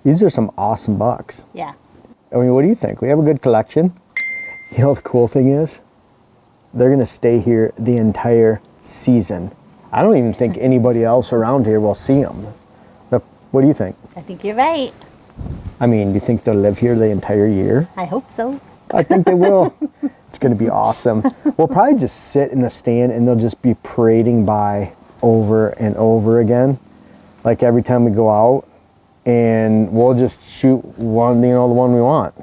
These are some awesome bucks. Yeah. I mean, what do you think? We have a good collection. You know, the cool thing is, they're going to stay here the entire season. I don't even think anybody else around here will see them. What do you think? I think you're right. I mean, do you think they'll live here the entire year? I hope so. I think they will. It's going to be awesome. We'll probably just sit in a stand and they'll just be parading by over and over again. Like every time we go out, and we'll just shoot one, you know, the one we want.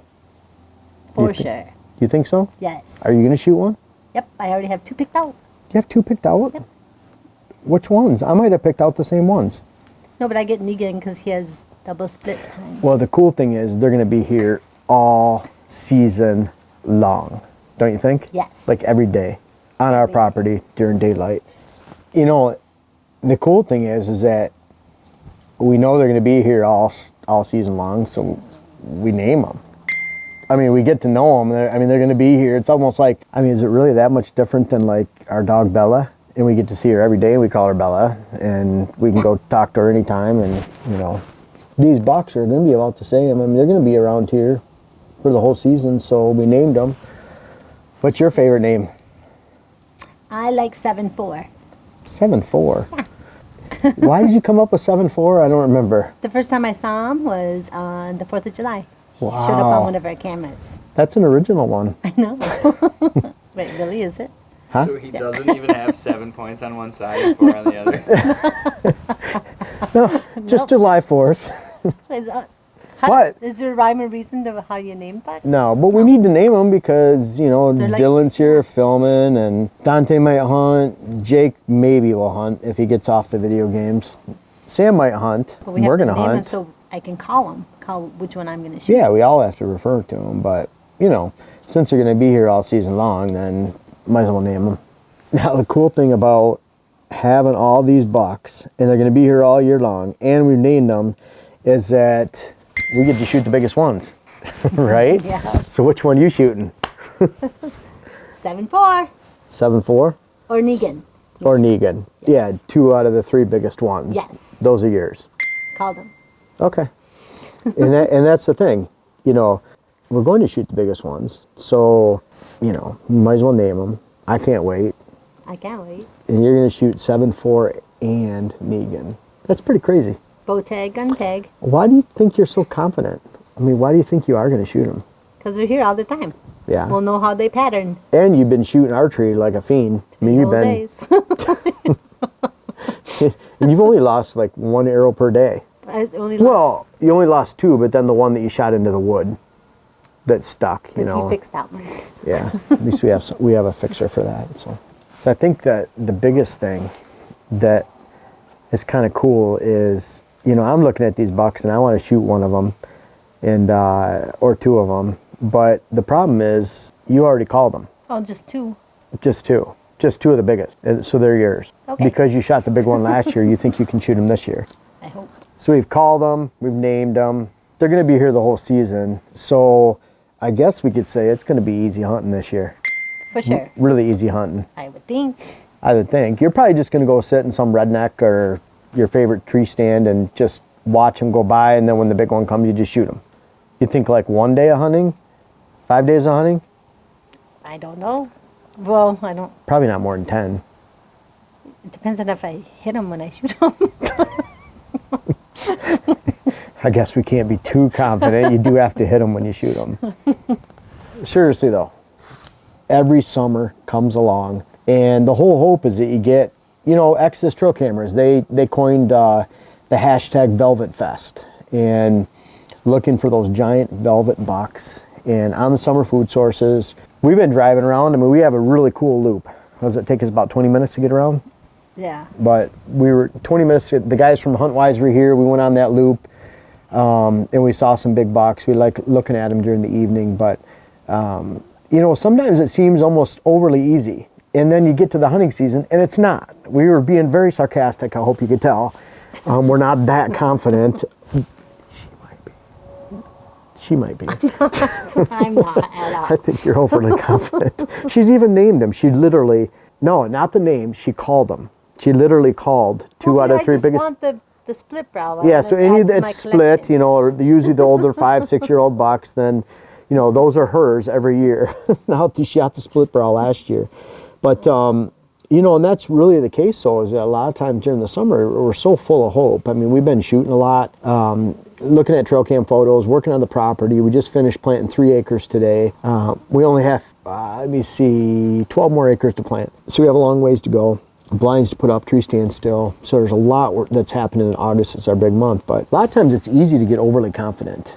For sure. You think so? Yes. Are you going to shoot one? Yep, I already have 2 picked out. You have 2 picked out? Yep. Which ones? I might have picked out the same ones. No, but I get Negan because he has double split time. Well, the cool thing is they're going to be here all season long, don't you think? Yes. Like every day on our property during daylight. You know, the cool thing is that we know they're going to be here all season long, so we name them. I mean, we get to know them. I mean, they're going to be here. It's almost like, I mean, is it really that much different than like our dog Bella? And we get to see her every day. We call her Bella, and we can go talk to her anytime. And you know, these bucks are going to be about the same. I mean, they're going to be around here for the whole season, so we named them. What's your favorite name? I like 7-4. 7-4. Why did you come up with 7-4? I don't remember. The first time I saw him was on the 4th of July. Wow. He showed up on one of our cameras. That's an original one. I know. Wait, really, is it? Huh? So he doesn't even have 7 points on one side and 4 on the other. No, just July 4th. What? Is there a rhyme or reason to how you name bucks? No, but we need to name them because, you know, They're like- Dylan's here filming, and Dante might hunt. Jake maybe will hunt if he gets off the video games. Sam might hunt. But we We're have to going to name him hunt. so I can call which one I'm going to shoot. Yeah, we all have to refer to them, but, you know, since they're going to be here all season long, then might as well name them. Now, the cool thing about having all these bucks, and they're going to be here all year long, and we've named them, is that we get to shoot the biggest ones, right? Yeah. So which one are you shooting? 7-4. 7-4? Or Negan. Or Negan. Yeah, 2 out of the 3 biggest ones. Yes. Those are yours. Called him. Okay. and that's the thing. You know, we're going to shoot the biggest ones. So, you know, might as well name them. I can't wait. I can't wait. And you're going to shoot 7-4 and Negan. That's pretty crazy. Bow tag, gun tag. Why do you think you're so confident? I mean, why do you think you are going to shoot them? Because they're here all the time. Yeah. We'll know how they pattern. And you've been shooting archery like a fiend. I mean, you've Old been... days. And you've only lost like 1 arrow per day. I only Well, you only lost 2, but then the one that you shot into the wood that stuck, you lost, know. he fixed that one. Yeah, at least we have a fixer for that. So I think that the biggest thing that is kind of cool is, you know, I'm looking at these bucks and I want to shoot one of them, and or 2 of them. But the problem is, you already called them. Oh, just 2. Just 2. Just 2 of the biggest. And so they're yours. Okay. Because you shot the big one last year, you think you can shoot them this year. I hope. So we've called them, we've named them. They're going to be here the whole season. So I guess we could say it's going to be easy hunting this year. For sure. Really easy hunting. I would think. I would think. You're probably just going to go sit in some redneck or your favorite tree stand and just watch them go by, and then when the big one comes, you just shoot them. You think like 1 day of hunting? 5 days of hunting? I don't know. Well, I don't. Probably not more than 10. It depends on if I hit them when I shoot them. I guess we can't be too confident. You do have to hit them when you shoot them. Seriously though, every summer comes along, and the whole hope is that you get, you know, Exodus trail cameras. They coined the hashtag Velvet Fest, and looking for those giant velvet bucks. And on the summer food sources, we've been driving around. I mean, we have a really cool loop. Does it take us about 20 minutes to get around? Yeah. But we were 20 minutes. The guys from Huntwise were here. We went on that loop, and we saw some big bucks. We like looking at them during the evening. But you know, sometimes it seems almost overly easy, and then you get to the hunting season, and it's not. We were being very sarcastic. I hope you could tell. We're not that confident. She might be. I'm not at all. I think you're overly confident. She's even named them. She literally, no, not the name. She called them. She literally called 2 out of 3 I just biggest. want the the split brow. Yeah, so any that's split, you know, or usually the older 5-6-year-old bucks, then, you know, those are hers every year. Now she shot the split brow last year. But, you know, and that's really the case, though, is that a lot of times during the summer, we're so full of hope. I mean, we've been shooting a lot, looking at trail cam photos, working on the property. We just finished planting 3 acres today. We only have, 12 more acres to plant. So we have a long ways to go. Blinds to put up, tree stands still. So there's a lot that's happening in August. It's our big month. But a lot of times it's easy to get overly confident.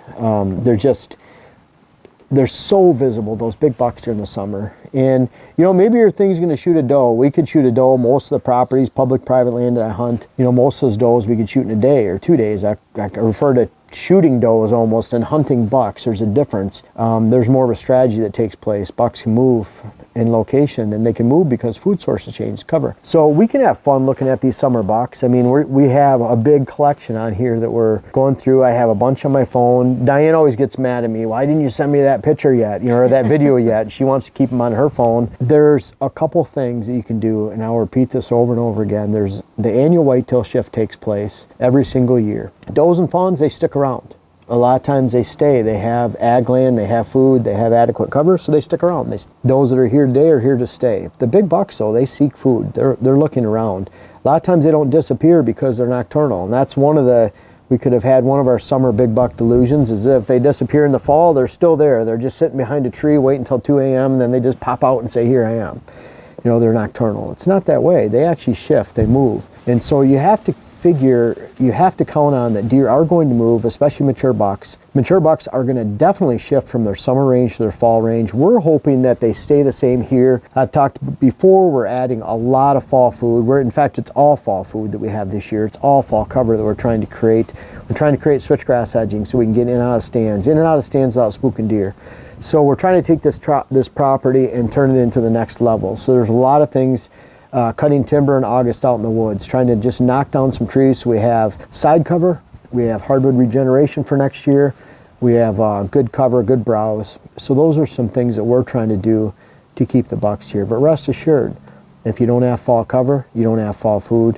They're so visible, those big bucks during the summer. And, you know, maybe your thing's going to shoot a doe. We could shoot a doe. Most of the properties, public, private land that I hunt, you know, most of those does we could shoot in a day or 2 days. I refer to shooting does almost and hunting bucks. There's a difference. There's more of a strategy that takes place. Bucks can move in location, and they can move because food sources change cover. So we can have fun looking at these summer bucks. I mean, we have a big collection on here that we're going through. I have a bunch on my phone. Diane always gets mad at me. Why didn't you send me that picture yet, you know, or that video yet? She wants to keep them on her phone. There's a couple things that you can do, and I'll repeat this over and over again. There's the annual whitetail shift takes place every single year. Does and fawns, they stick around. A lot of times they stay. They have ag land, they have food, they have adequate cover, so they stick around. Those that are here today are here to stay. The big bucks, though, they seek food. They're looking around. A lot of times they don't disappear because they're nocturnal, and that's one of the, we could have had one of our summer big buck delusions, is if they disappear in the fall, they're still there. They're just sitting behind a tree waiting until 2 a.m., and then they just pop out and say, here I am. You know, they're nocturnal. It's not that way. They actually shift, they move. And so you have to count on that deer are going to move, especially mature bucks. Mature bucks are going to definitely shift from their summer range to their fall range. We're hoping that they stay the same here. I've talked before, we're adding a lot of fall food. In fact, it's all fall food that we have this year. It's all fall cover that we're trying to create. We're trying to create switchgrass edging so we can get in and out of stands without spooking deer. So we're trying to take this property and turn it into the next level. So there's a lot of things. Cutting timber in August out in the woods, trying to just knock down some trees so we have side cover, we have hardwood regeneration for next year, we have good cover, good browse. So those are some things that we're trying to do to keep the bucks here. But rest assured, if you don't have fall cover, you don't have fall food,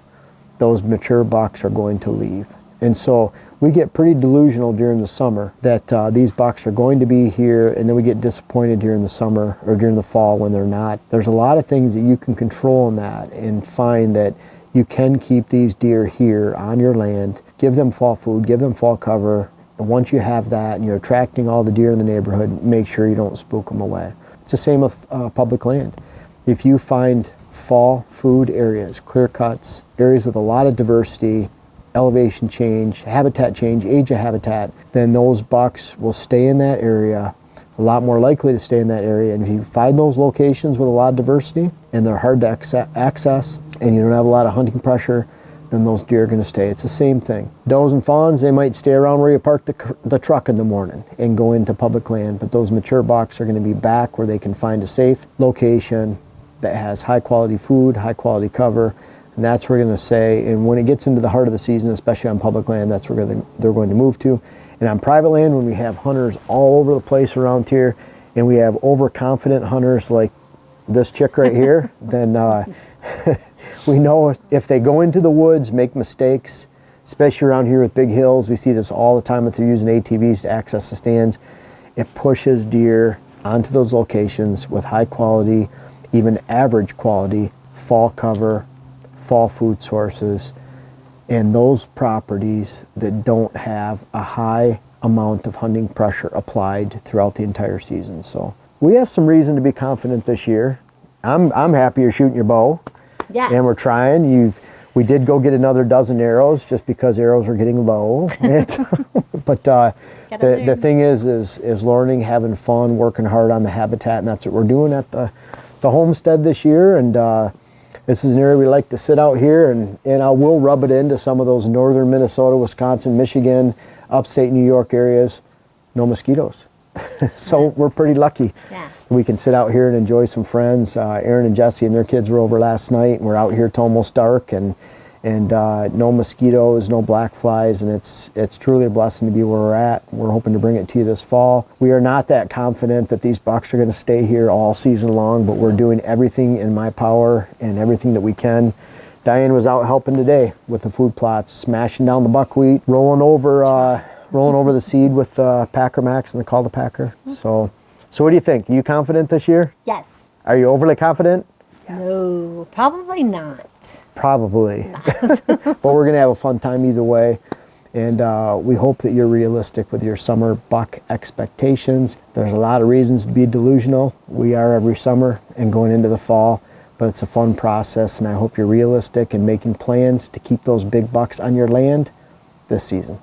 those mature bucks are going to leave. And so we get pretty delusional during the summer that these bucks are going to be here, and then we get disappointed during the summer or during the fall when they're not. There's a lot of things that you can control in that and find that you can keep these deer here on your land, give them fall food, give them fall cover, and once you have that and you're attracting all the deer in the neighborhood, make sure you don't spook them away. It's the same with public land. If you find fall food areas, clear cuts, areas with a lot of diversity, elevation change, habitat change, age of habitat, then those bucks will stay in that area, a lot more likely to stay in that area. And if you find those locations with a lot of diversity and they're hard to access and you don't have a lot of hunting pressure, then those deer are going to stay. It's the same thing. Does and fawns, they might stay around where you park the truck in the morning and go into public land, but those mature bucks are going to be back where they can find a safe location that has high quality food, high quality cover. And that's where we're going to say, and when it gets into the heart of the season, especially on public land, that's where they're going to move to. And on private land, when we have hunters all over the place around here, and we have overconfident hunters like this chick right here, then we know if they go into the woods, make mistakes, especially around here with big hills, we see this all the time if they're using ATVs to access the stands, it pushes deer onto those locations with high quality, even average quality, fall cover, fall food sources, and those properties that don't have a high amount of hunting pressure applied throughout the entire season. So we have some reason to be confident this year. I'm happy you're shooting your bow. Yeah. And we're trying. We did go get another dozen arrows just because arrows are getting low. But the thing is learning, having fun, working hard on the habitat, and that's what we're doing at the homestead this year. And this is an area we like to sit out here, and I will rub it into some of those northern Minnesota, Wisconsin, Michigan, upstate New York areas. No mosquitoes. So we're pretty lucky. Yeah. We can sit out here and enjoy some friends. Aaron and Jesse and their kids were over last night, and we're out here till almost dark, and no mosquitoes, no black flies, and it's truly a blessing to be where we're at. We're hoping to bring it to you this fall. We are not that confident that these bucks are going to stay here all season long, but we're doing everything in my power and everything that we can Diane was out helping today with the food plots, smashing down the buckwheat, rolling over the seed with Packer Max and the Call the Packer. So what do you think? Are you confident this year? Yes. Are you overly confident? No, probably not. Probably. But we're going to have a fun time either way. And we hope that you're realistic with your summer buck expectations. There's a lot of reasons to be delusional. We are every summer and going into the fall. But it's a fun process, and I hope you're realistic in making plans to keep those big bucks on your land this season.